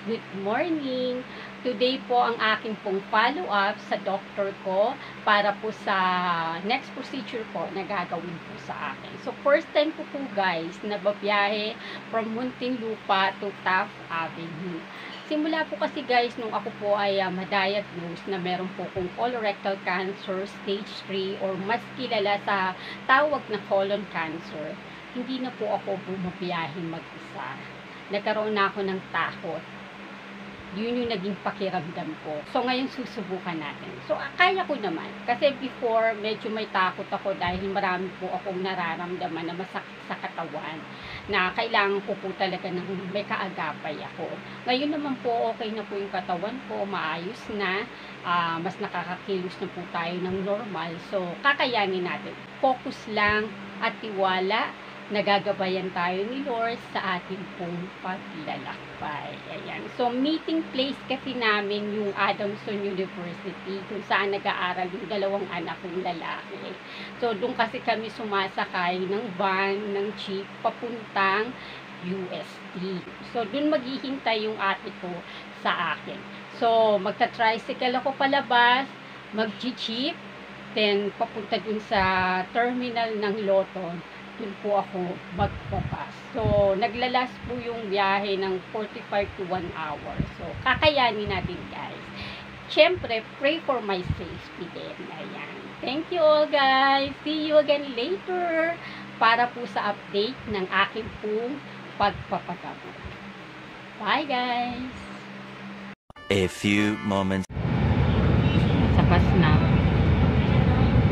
good morning. Today po ang aking pong follow-up sa doctor ko para po sa next procedure po na gagawin po sa akin. So, first time po guys na babiyahe from Muntinlupa to Taft Avenue. Simula po kasi guys, nung ako po ay ma-diagnose na meron po kong colorectal cancer stage 3 or mas kilala sa tawag na colon cancer, hindi na po ako bumabiyahe mag-isa. Nagkaroon na ako ng takot. Yun yung naging pakiramdam ko. So, ngayon susubukan natin. So, kaya ko naman. Kasi before, medyo may takot ako dahil marami po akong nararamdaman na masakit sa katawan. Na kailangan ko po talaga ng may kaagapay ako. Ngayon naman po, okay na po yung katawan ko. Maayos na. Mas nakakakilos na po tayo ng normal. So, kakayanin natin. Focus lang at tiwala. Nagagabayan tayo ni Lord sa ating pong paglalakbay. Ayan. So, meeting place kasi namin yung Adamson University kung saan nag-aaral yung dalawang anak kong lalaki. So, doon kasi kami sumasakay ng van, ng jeep, papuntang UST. So, doon maghihintay yung ate ko sa akin. So, magta-tricycle ako palabas, mag-jeep, then papunta dun sa terminal ng Loton. Doon po ako magpapas. So, naglalas po yung biyahe ng 45 to 1 hour. So, kakayanin natin guys. Siyempre, pray for my safety din. Ayan. Thank you all guys. See you again later para po sa update ng aking pong pagpapagamot. Bye guys! A few moments. Sakas na.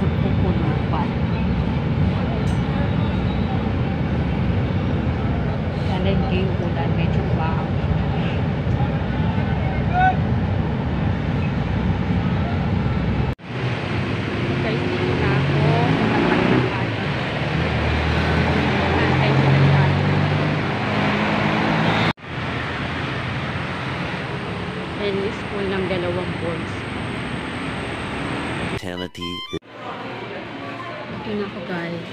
Nagpupuno pa. Hindi yung ulan, medyo bahaw. Okay, dito na ako. Antay ko na yan. And school ng dalawang boys. Eternity. Ito na ako guys.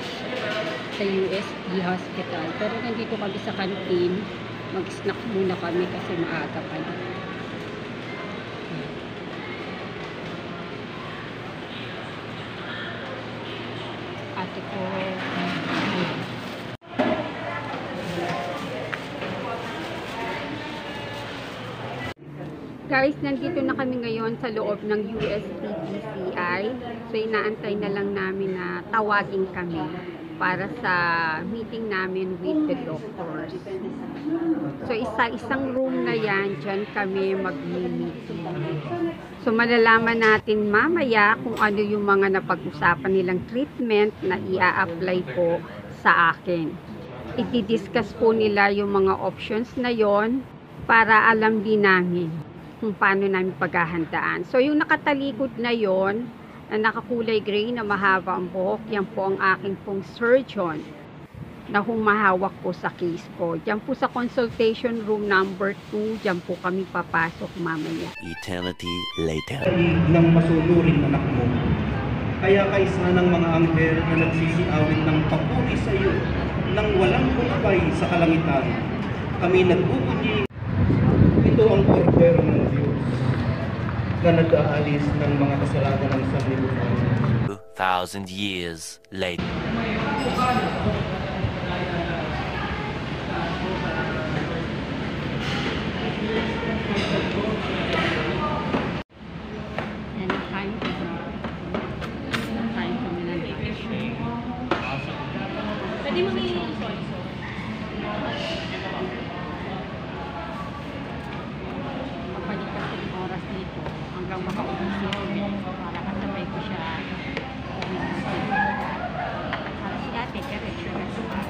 Sa UST Hospital. Pero nandito kami sa canteen. Mag-snack muna kami kasi maaga pa na. Ate ko. Guys, nandito na kami ngayon sa loob ng UST PCI. So, inaantay na lang namin na tawagin kami para sa meeting namin with the doctors. So, isang room na yan, dyan kami mag-meeting. So, malalaman natin mamaya kung ano yung mga napag-usapan nilang treatment na i-a-apply po sa akin. I-discuss po nila yung mga options na yon para alam din namin kung paano namin paghahandaan. So, yung nakatalikod na yon na nakakulay gray na mahaba ang buhok, yan po ang aking pong surgeon na humahawak po sa case ko. Diyan po sa consultation room number 2, diyan po kami papasok mamaya. Eternity later. Ng masunuring anak mo. Kaya kaisa ng mga anghel na nagsisiawit ng papuri sa iyo nang walang humpay sa kalangitan. Kami nagbubunyi. Ito ang kordero ng Diyos na nag-aalis ng mga kasalanan ng sanlibutan. 2,000 years later. Pwede mo may kapalikas ko yung oras dito hanggang makauwi siya para kasabay ko siya para si ate diretso na siya.